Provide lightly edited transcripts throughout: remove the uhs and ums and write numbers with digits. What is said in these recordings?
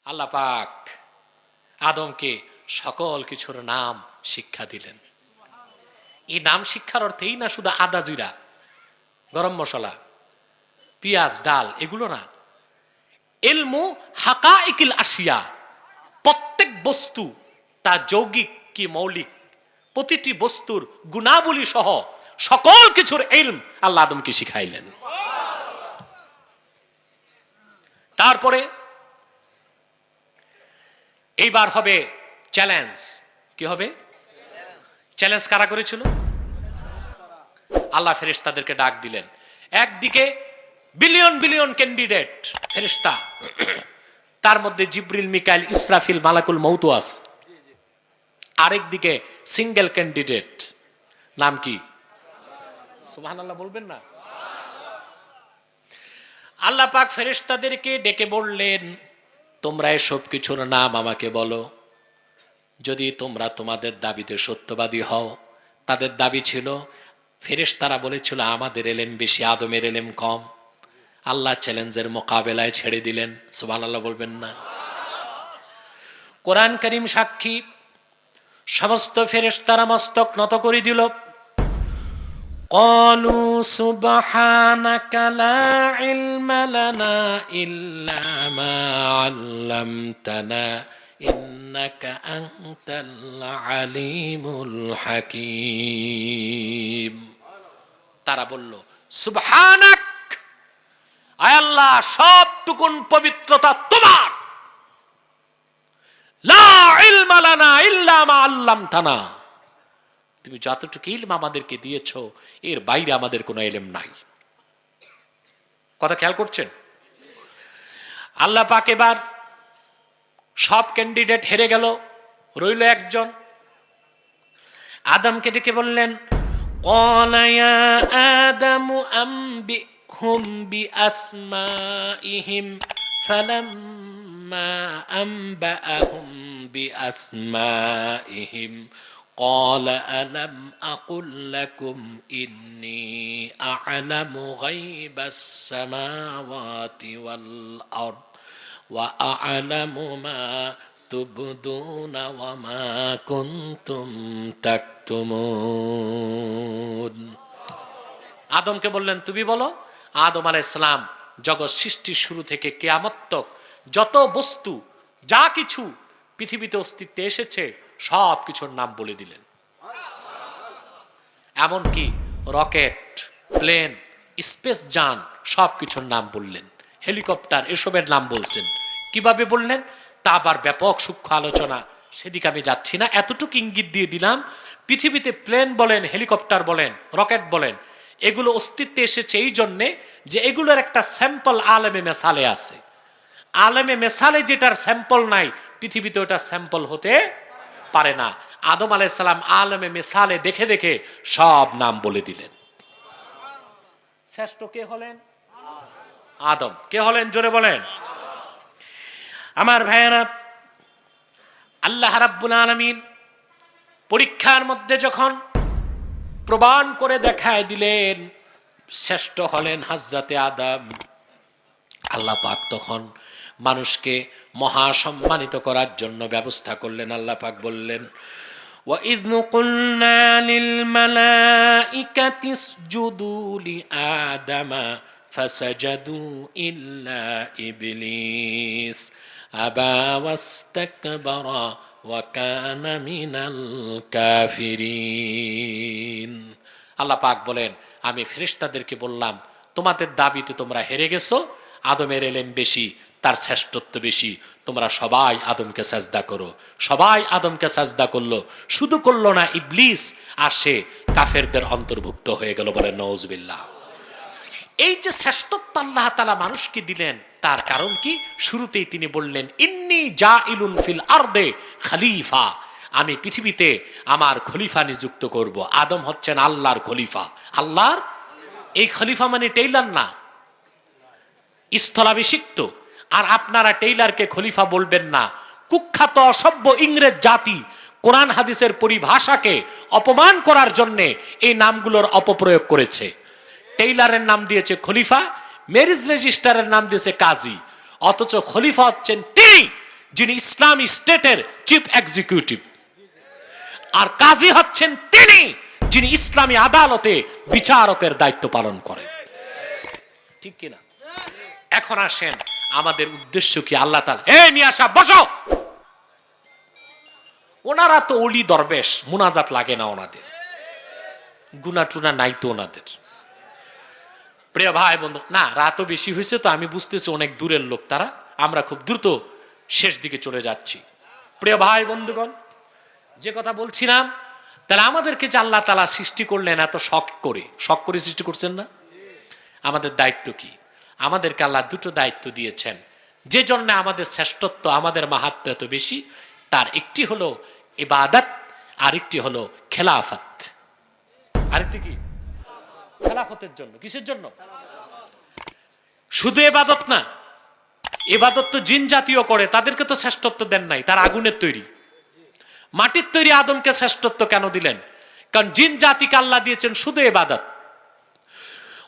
আল্লাহ পাক আদমকে সকল কিছুর নাম শিক্ষা দিলেন। এই নাম শিক্ষার অর্থেই না শুধু আদা জিরা গরম মশলা পেঁয়াজ ডাল এগুলো না, ইলমু হাকাইকিল আশিয়া, প্রত্যেক বস্তু তা যৌগিক কি মৌলিক, প্রতিটি বস্তুর গুণাবলী সহ সকল কিছুর ইলম আল্লাহ আদমকে শিখাইলেন। তারপরে এইবার হবে চ্যালেঞ্জ। কি হবে? চ্যালেঞ্জ কারা করেছিল? আল্লাহ ফেরেশতাদেরকে ডাক দিলেন। একদিকে বিলিয়ন বিলিয়ন ক্যান্ডিডেট ফেরেশতা, তার মধ্যে জিবরিল মিকাইল ইসরাফিল মালাকুল মউত আছে। আরেকদিকে সিঙ্গেল ক্যান্ডিডেট, নাম কি? সুবহানাল্লাহ বলবেন না? আল্লাহ পাক ফেরেশতাদেরকে ডেকে বললেন, তোমরা এসব কিছুর নাম আমাকে বলো। যদি তোমরা তোমাদের দাবিতে সত্যবাদী হও। তাদের দাবি ছিল, ফেরেশতারা বলেছিল আমাদের এলেম বেশি, আদমের এলেম কম। আল্লাহ চ্যালেঞ্জের মোকাবেলায় ছেড়ে দিলেন। সুবহানাল্লাহ বলবেন না? কোরআন কারীম সাক্ষী, সমস্ত ফেরেশতারা মস্তক নত করে দিল। ক্বালু সুবহানাকা লা ইলমা লানা ইল্লা মা আল্লামতানা ইন্নাকা আনতাল আলিমুল হাকীম। তারা বলল, সুবহানাক, আয় আল্লাহ সবটুকুন পবিত্রতা তোমার, লা ইলমা লানা ইল্লা মা আল্লামতানা, তুমি যতটুকু ইলম আমাদেরকে দিয়েছো এর বাইরে আমাদের কোনো ইলম নাই। কথা খেয়াল করছেন? আল্লাহ পাক এবার সব ক্যান্ডিডেট হেরে গেল, রইল একজন। আদমকে ডেকে বললেন, ক্বালা ইয়া আদামু আম্বিহুম বিআসমাইহিম ফালাম্মা আম্বাআহুম বিআসমাইহিম قال ألم أقل لكم إني أعلم غيب السماوات والأرض وأعلم ما تبدون وما كنتم تكتمون। আদমকে বললেন, তুমি বলো। আদম আলাইহিস সালাম জগৎ সৃষ্টির শুরু থেকে কিয়ামত তক যত বস্তু যা কিছু পৃথিবীতে অস্তিত্বে এসেছে সব কিছুর নাম বলে দিলেন। এমনকি রকেট, প্লেন, স্পেস যান সব কিছুর নাম বললেন, হেলিকপ্টার এসবের নাম বলছেন। কিভাবে বললেন তা আবার ব্যাপক সূক্ষ্ম আলোচনা, সেদিকে আমি যাচ্ছি না। এতটুকু ইঙ্গিত দিয়ে দিলাম, পৃথিবীতে প্লেন বলেন, হেলিকপ্টার বলেন, রকেট বলেন, এগুলো অস্তিত্বে এসেছে এই জন্যে যে এগুলোর একটা স্যাম্পল আলেমে মেসালে আছে। আলেমে মেসালে যেটার স্যাম্পল নাই পৃথিবীতে ওটা স্যাম্পল হতে পারে না। আদম আলাইহিস সালাম আলেমে মেসালে দেখে দেখে সব নাম বলে দিলেন। শ্রেষ্ঠ কে হলেন? আদম। কে হলেন? জোরে বলেন। আমার ভাইয়েরা, আল্লাহ রাব্বুল আলামিন পরীক্ষার মধ্যে যখন প্রমাণ করে দেখায় দিলেন শ্রেষ্ঠ হলেন হযরতে আদম, আল্লাহ পাক তখন মানুষকে মহা সম্মানিত করার জন্য ব্যবস্থা করলেন। আল্লাহ পাক বললেন, وَإِذْ قُلْنَا لِلْمَلَائِكَةِ اسْجُدُوا لِآدَمَ فَسَجَدُوا إِلَّا إِبْلِيسَ أَبَى وَاسْتَكْبَرَ وَكَانَ مِنَ الْكَافِرِينَ। আল্লাহ পাক বলেন, আমি ফেরেশতাদেরকে বললাম তোমাদের দাবিতে তোমরা হেরে গেছো, আদমের ইলম বেশি, তার শ্রেষ্ঠত্ব বেশি, তোমরা সবাই আদমকে সাজদা করো। সবাই আদমকে সাজদা করলো, শুধু করলো না ইবলিস, আর সে কাফেরদের অন্তর্ভুক্ত হয়ে গেল। বলেন নাউজুবিল্লাহ। এই যে শ্রেষ্ঠত্ব আল্লাহ তাআলা মানুষকে দিলেন তার কারণ কি? শুরুতেই তিনি বললেন, ইন্নী জাইলুন ফিল আরদে খলিফা, আমি পৃথিবীতে আমার খলিফা নিযুক্ত করব। আদম হচ্ছেন আল্লাহর খলিফা। আল্লাহর এই খলিফা মানে টেইলার না, স্থলাভিষিক্ত। আর আপনারা টেইলারকে খলিফা বলবেন না। কুখ্যাত অসভ্য ইংরেজ জাতি কোরআন হাদিসের পরিভাষাকে অপমান করার জন্য এই নামগুলোর অপপ্রয়োগ করেছে। টেইলারের নাম দিয়েছে খলিফা, ম্যারেজ রেজিস্টারের নাম দিয়েছে কাজী, অথচ খলিফা হচ্ছেন তিনি যিনি ইসলামী স্টেটের চিফ এক্সিকিউটিভ, আর কাজী হচ্ছেন তিনি যিনি ইসলামী আদালতে বিচারকের দায়িত্ব পালন করেন। ঠিক কিনা? এখন আসেন, আমাদের উদ্দেশ্য কি? আল্লাহ তাআলা, এই মিয়া সাহেব বসো। ওনারা তো ওলি দরবেশ, মুনাজাত লাগে না ওনাদের, গুনা টুনা নাই তো ওনাদের। প্রিয় ভাই বন্ধু, না রাতও বেশি হয়েছে তো আমি বুঝতেছি অনেক দূরের লোক তারা, আমরা খুব দ্রুত শেষ দিকে চলে যাচ্ছি। প্রিয় ভাই বন্ধুগণ, যে কথা বলছিলাম, তাহলে আমাদেরকে যে আল্লাহ তাআলা সৃষ্টি করলেন এত শখ করে সৃষ্টি করছেন না? আমাদের দায়িত্ব কি? আমাদেরকে আল্লাহ দুটো দায়িত্ব দিয়েছেন, যে জন্য আমাদের শ্রেষ্ঠত্ব, আমাদের মাহাত্ম্য এত বেশি। তার একটি হলো ইবাদত, আরেকটি হলো খেলাফত। আরেকটি কি? খেলাফতের জন্য। কিসের জন্য? শুধু ইবাদত না, ইবাদত তো জিন জাতীয় করে, তাদেরকে তো শ্রেষ্ঠত্ব দেন নাই, তার আগুনের তৈরি, মাটির তৈরি আদমকে শ্রেষ্ঠত্ব কেন দিলেন? কারণ জিন জাতিকে আল্লাহ দিয়েছেন শুধু ইবাদত।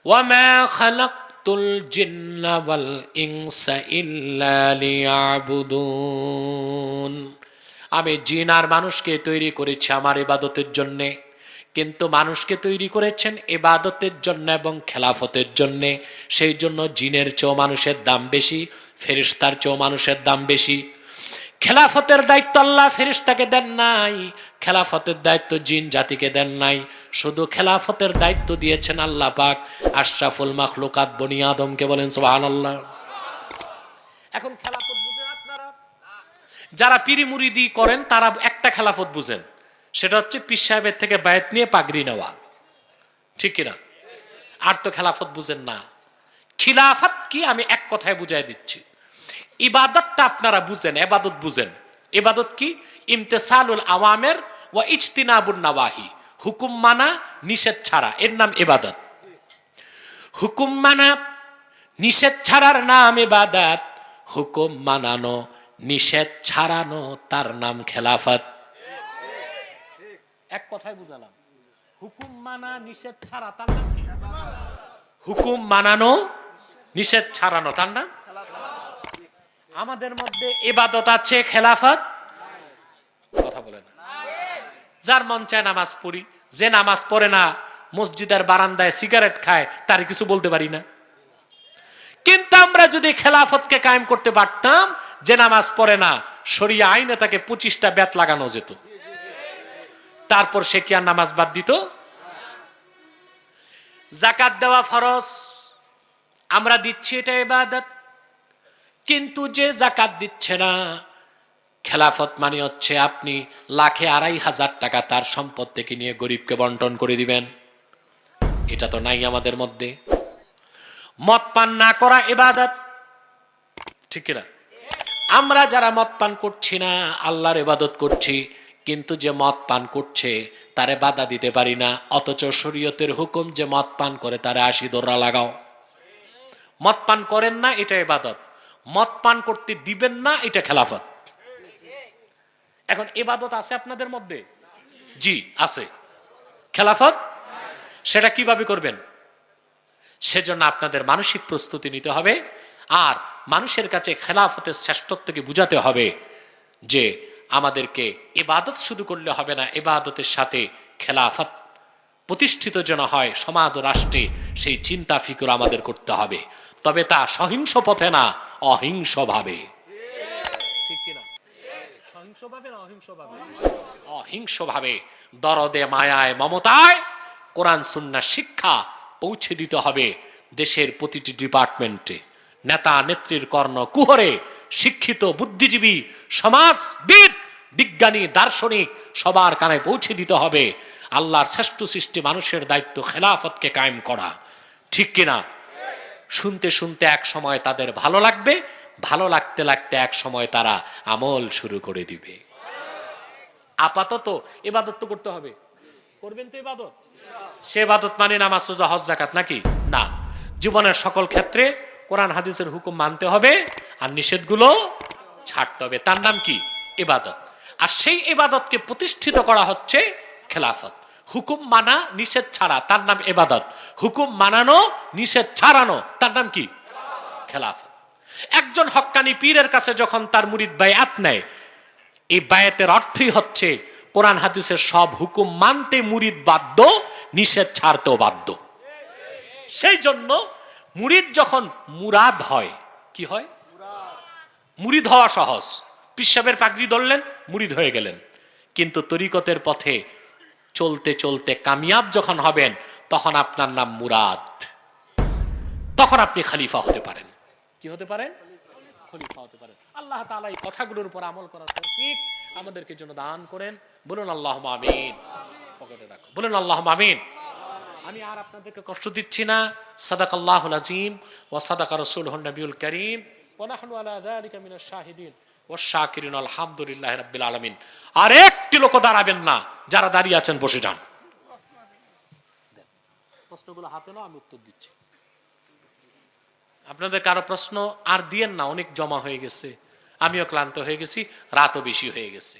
ওয়ামা খালাকতুল জিন্না ওয়াল ইনসা ইল্লা লিয়াবুদুন। আমি জিন আর মানুষকে তৈরি করেছি আমার ইবাদতের জন্য, কিন্তু মানুষকে তৈরি করেছেন ইবাদতের জন্য এবং খেলাফতের জন্য। সেই জন্য জিনের চেয়েও মানুষের দাম বেশি, ফেরেশতার চেয়েও মানুষের দাম বেশি। খেলাফতের দায়িত্ব আল্লাহ ফেরেশতাকে দেন নাই, খেলাফতের দায়িত্ব জিন জাতিকে দেন নাই। শুধু খেলাফতের দায়িত্ব দিয়েছেন আল্লাহ পাক আশরাফুল মাখলুকাত বনি আদমকে। বলেন সুবহানাল্লাহ। এখন খেলাফত বুঝেন আপনারা? যারা পীরি মুরিদি করেন তারা একটা খেলাফত বুঝেন, সেটা হচ্ছে পীর সাহেবের থেকে বায়াত নিয়ে পাগড়ি নেওয়া। ঠিক কিনা? আর তো খেলাফত বুঝেন না। খিলাফত কি আমি এক কথায় বুঝাই দিচ্ছি। ইবাদতটা আপনারা বুঝেন, ইবাদত বুঝেন। ইবাদত কি? ইমতিসালুল আওয়ামির ওয়া ইজতিনাবুন নাওয়াহি, হুকুম মানা নিষেধ ছাড়া, এর নাম ইবাদত। হুকুম মানা নিষেধ ছাড়ার নাম ইবাদত, হুকুম মানানো নিষেধ ছাড়ানো তার নাম খেলাফত। এক কথায় বুঝালাম, হুকুম মানা নিষেধ ছাড়া তার নাম কি? হুকুম মানানো নিষেধ ছাড়ানো তার নাম। আমাদের মধ্যে ইবাদত আছে, খেলাফত কথা বলে না। যার মন চায় নামাজ পড়ি, যে নামাজ পড়ে না মসজিদের বারান্দায় সিগারেট খায় তার কিছু বলতে পারি না। কিন্তু আমরা যদি খেলাফতকে কায়েম করতে পারতাম, যে নামাজ পড়ে না শরিয়া আইনে তাকে 25টা বেত লাগানো যেত, তারপর সে কি আর নামাজ বাদ দিত? যাকাত দেওয়া ফরজ, আমরা দিচ্ছি, এটা ইবাদত। কিন্তু যে যাকাত দিচ্ছে না, খেলাফত মানে হচ্ছে আপনি লাখে 2,500 টাকা তার সম্পদ থেকে নিয়ে গরিবকে বন্টন করে দিবেন। এটা তো নাই আমাদের মধ্যে। মদ পান না করা ইবাদত, ঠিক না? আমরা যারা মদ পান করছি না আল্লাহর ইবাদত করছি, কিন্তু যে মদ পান করছে তারে বাধা দিতে পারি না, অথচ শরীয়তের হুকুম যে মদ পান করে তারে 80 দোররা লাগাও। মদ পান করেন না, এটা ইবাদত। মদ পান করতে দিবেন না, এটা খেলাফত। এখন ইবাদত আছে আপনাদের মধ্যে? জি আছে। খেলাফত সেটা কিভাবে করবেন? সেজন্য আপনাদের মানসিক প্রস্তুতি নিতে হবে, আর মানুষের কাছে খেলাফতের শ্রেষ্ঠত্বকে বুঝাতে হবে যে আমাদেরকে ইবাদত শুধু করলে হবে না, ইবাদতের সাথে খেলাফত প্রতিষ্ঠিত যেন হয় সমাজ ও রাষ্ট্রে, সেই চিন্তা ফিকির আমাদের করতে হবে। তবে তা সহিংস পথে না, অহিংস ভাবে। ঠিক কিনা? সহিংস ভাবে না অহিংস ভাবে? অহিংস ভাবে, দরদে মায়ায় মমতায় কোরআন সুন্নাহ শিক্ষা পৌঁছে দিতে হবে দেশের প্রতিটি ডিপার্টমেন্টে। নেতা নেত্রীর কর্ণ কুহরে শিক্ষিত বুদ্ধিজীবী সমাজবিদ বিজ্ঞানী দার্শনিক সবার কানে পৌঁছে দিতে হবে আল্লাহর শ্রেষ্ঠ সৃষ্টি মানুষের দায়িত্ব খেলাফতকে কায়েম করা। ঠিক কিনা? শুনতে শুনতে এক সময় তাদের ভালো লাগবে, ভালো লাগতে লাগতে এক সময় তারা আমল শুরু করে দিবে। আপাতত ইবাদত তো করতে হবে, করবেন তো ইবাদত। সে ইবাদত মানে নামাজ রোজা হজ যাকাত নাকি? না, জীবনের সকল ক্ষেত্রে কোরআন হাদিসের হুকুম মানতে হবে আর নিষেধগুলো ছাড়তে হবে। তার নাম কি? ইবাদত। আর সেই ইবাদতকে প্রতিষ্ঠিত করা হচ্ছে খেলাফত। হুকুম মানা নিষেধ ছাড়া তার নাম ইবাদত, হুকুম মানানো নিষেধ ছাড়ানো তার নাম কি? খেলাফত। একজন হক্কানি পীরের কাছে যখন তার মুরিদ বায়াত নেয়, এই বায়াতের অর্থই হচ্ছে কোরআন হাদিসের সব হুকুম মানতে মুরিদ বাধ্য, নিষেধ ছাড়তেও বাধ্য। সেই জন্য মুরিদ যখন মুরাদ হয়, কি হয়? মুরিদ হওয়া সহজ। পিসাবের পাগড়ি ধরলেন, মুরিদ হয়ে গেলেন। কিন্তু তরিকতের পথে চলতে চলতে কামিয়াব যখন হবেন, তখন আপনার নাম মুরাদ, তখন আপনি খলিফা হতে পারেন। কি হতে পারেন? খলিফা হতে পারেন। আল্লাহ তাআলা এই কথাগুলোর উপর আমল করার তৌফিক আমাদেরকে জন্য দান করেন। বলুন আল্লাহুম্মা আমিন। পকেটে রাখো, বলুন আল্লাহুম্মা আমিন। আমি আর আপনাদেরকে কষ্ট দিচ্ছি না। সাদাকাল্লাহুল আযীম ওয়া সাদাকা রাসূলুহুন নবিয়ুল কারীম ওয়া নাহনু আলা যালিকা মিনাশ শাহিদিন ওয়াশ শাকিরিন আলহামদুলিল্লাহি রাব্বিল আলামিন। আর একটি লোক দাঁড়াবেন না, যারা দাঁড়িয়ে আছেন বসে যান। প্রশ্নগুলো হাতে নাও, আমি উত্তর দিচ্ছি। আপনাদের কারো প্রশ্ন আর দিয়েন না, অনেক জমা হয়ে গেছে, আমিও ক্লান্ত হয়ে গেছি, রাতও বেশি হয়ে গেছে।